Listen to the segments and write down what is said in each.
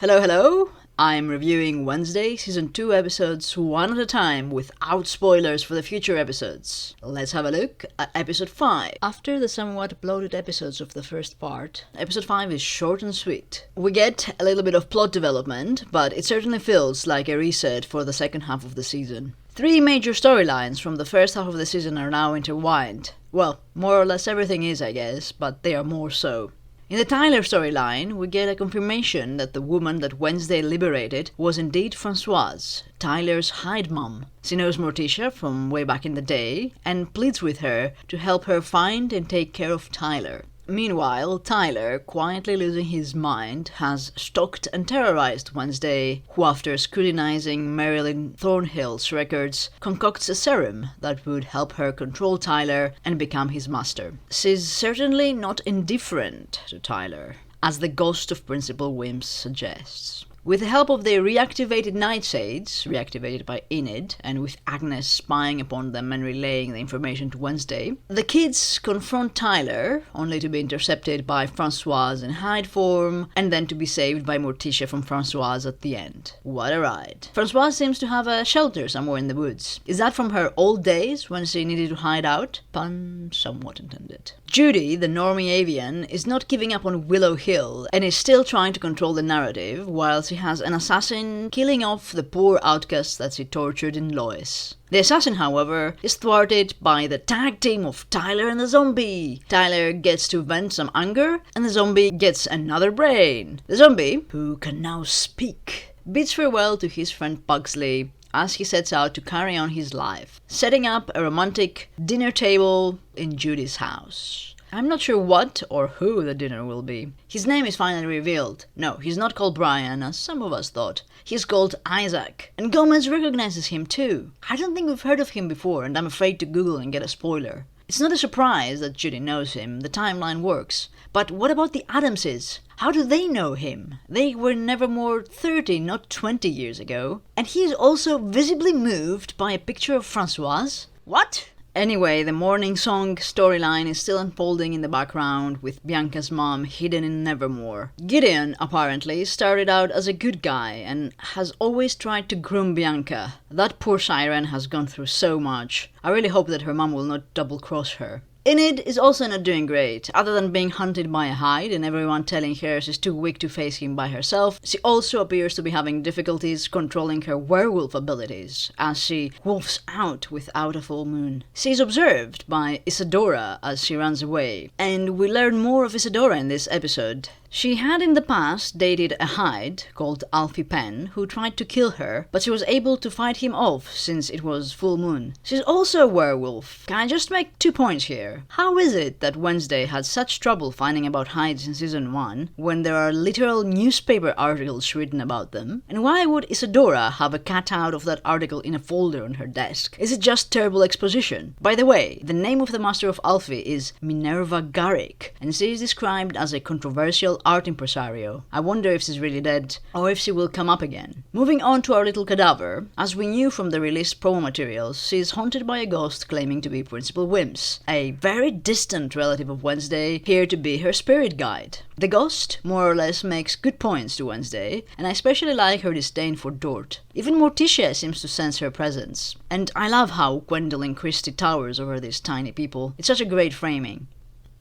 Hello! I'm reviewing Wednesday Season 2 episodes one at a time without spoilers for the future episodes. Let's have a look at Episode 5. After the somewhat bloated episodes of the first part, Episode 5 is short and sweet. We get a little bit of plot development, but it certainly feels like a reset for the second half of the season. 3 major storylines from the first half of the season are now intertwined. Well, more or less everything is, I guess, but they are more so. In the Tyler storyline, we get a confirmation that the woman that Wednesday liberated was indeed Francoise, Tyler's Hyde mom. She knows Morticia from way back in the day and pleads with her to help her find and take care of Tyler. Meanwhile, Tyler, quietly losing his mind, has stalked and terrorized Wednesday, who after scrutinizing Marilyn Thornhill's records, concocts a serum that would help her control Tyler and become his master. She's certainly not indifferent to Tyler, as the ghost of Principal Wims suggests. With the help of the reactivated nightshades, reactivated by Enid, and with Agnes spying upon them and relaying the information to Wednesday, the kids confront Tyler, only to be intercepted by Francoise in Hyde form, and then to be saved by Morticia from Francoise at the end. What a ride. Francoise seems to have a shelter somewhere in the woods. Is that from her old days when she needed to hide out? Pun somewhat intended. Judy, the normie avian, is not giving up on Willow Hill and is still trying to control the narrative, while she has an assassin killing off the poor outcasts that she tortured in Lois. The assassin, however, is thwarted by the tag team of Tyler and the zombie. Tyler gets to vent some anger, and the zombie gets another brain. The zombie, who can now speak, bids farewell to his friend Pugsley as he sets out to carry on his life, setting up a romantic dinner table in Judy's house. I'm not sure what or who the dinner will be. His name is finally revealed. No, he's not called Brian, as some of us thought. He's called Isaac, and Gomez recognizes him too. I don't think we've heard of him before, and I'm afraid to Google and get a spoiler. It's not a surprise that Judy knows him, the timeline works. But what about the Adamses? How do they know him? They were never more 30, not 20 years ago. And he is also visibly moved by a picture of Francoise? What? Anyway, the morning song storyline is still unfolding in the background, with Bianca's mom hidden in Nevermore. Gideon, apparently, started out as a good guy and has always tried to groom Bianca. That poor siren has gone through so much. I really hope that her mom will not double-cross her. Enid is also not doing great. Other than being hunted by a Hyde and everyone telling her she's too weak to face him by herself, she also appears to be having difficulties controlling her werewolf abilities, as she wolfs out without a full moon. She is observed by Isadora as she runs away, and we learn more of Isadora in this episode. She had in the past dated a Hyde called Alfie Penn, who tried to kill her, but she was able to fight him off since it was full moon. She's also a werewolf. Can I just make 2 points here? How is it that Wednesday had such trouble finding about Hydes in Season 1, when there are literal newspaper articles written about them? And why would Isadora have a cutout of that article in a folder on her desk? Is it just terrible exposition? By the way, the name of the master of Alfie is Minerva Garrick, and she is described as a controversial art impresario. I wonder if she's really dead, or if she will come up again. Moving on to our little cadaver, as we knew from the released promo materials, she is haunted by a ghost claiming to be Principal Wims, a very distant relative of Wednesday, here to be her spirit guide. The ghost, more or less, makes good points to Wednesday, and I especially like her disdain for Dort. Even Morticia seems to sense her presence. And I love how Gwendolyn Christie towers over these tiny people. It's such a great framing.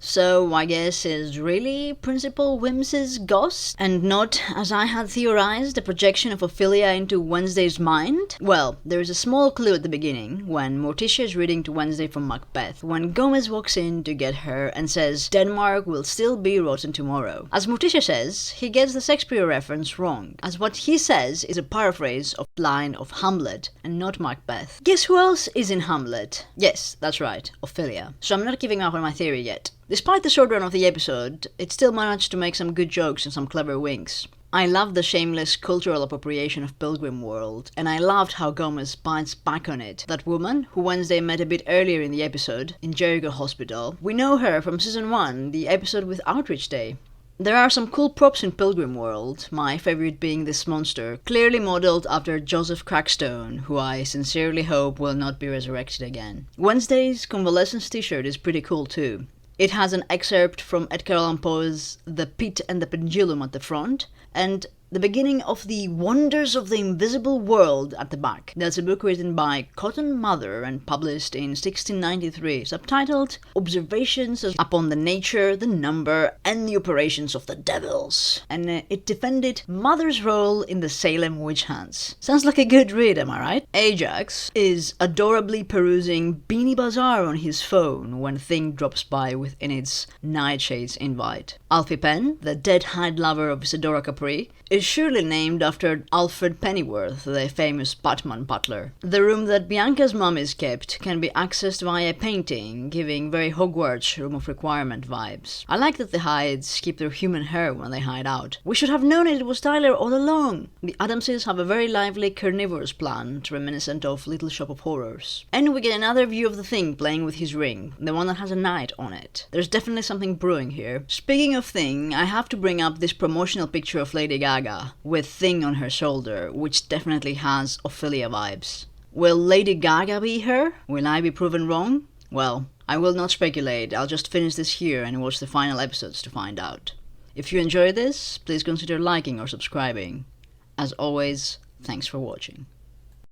So, I guess is really Principal Wims's ghost, and not, as I had theorized, a projection of Ophelia into Wednesday's mind? Well, there is a small clue at the beginning, when Morticia is reading to Wednesday from Macbeth, when Gomez walks in to get her and says, "Denmark will still be rotten tomorrow." As Morticia says, he gets the Shakespeare reference wrong, as what he says is a paraphrase of the line of Hamlet, and not Macbeth. Guess who else is in Hamlet? Yes, that's right, Ophelia. So I'm not giving up on my theory yet. Despite the short run of the episode, it still managed to make some good jokes and some clever winks. I loved the shameless cultural appropriation of Pilgrim World, and I loved how Gomez bites back on it. That woman, who Wednesday met a bit earlier in the episode, in Jericho Hospital, we know her from Season 1, the episode with Outreach Day. There are some cool props in Pilgrim World, my favorite being this monster, clearly modeled after Joseph Crackstone, who I sincerely hope will not be resurrected again. Wednesday's convalescence t-shirt is pretty cool too. It has an excerpt from Edgar Allan Poe's The Pit and the Pendulum at the front, and The Beginning of the Wonders of the Invisible World at the back. That's a book written by Cotton Mather and published in 1693, subtitled Observations upon the Nature, the Number, and the Operations of the Devils. And it defended Mather's role in the Salem witch hunts. Sounds like a good read, am I right? Ajax is adorably perusing Beanie Bazaar on his phone when Thing drops by with Enid's Nightshade's invite. Alfie Penn, the dead Hyde lover of Isadora Capri, is surely named after Alfred Pennyworth, the famous Batman butler. The room that Bianca's mummies kept can be accessed via a painting, giving very Hogwarts Room of Requirement vibes. I like that the Hydes keep their human hair when they hide out. We should have known it was Tyler all along. The Adamses have a very lively carnivores plant, reminiscent of Little Shop of Horrors. And we get another view of the Thing playing with his ring, the one that has a knight on it. There's definitely something brewing here. Speaking of Thing, I have to bring up this promotional picture of Lady Gaga, with Thing on her shoulder, which definitely has Ophelia vibes. Will Lady Gaga be her? Will I be proven wrong? Well, I will not speculate, I'll just finish this here and watch the final episodes to find out. If you enjoyed this, please consider liking or subscribing. As always, thanks for watching.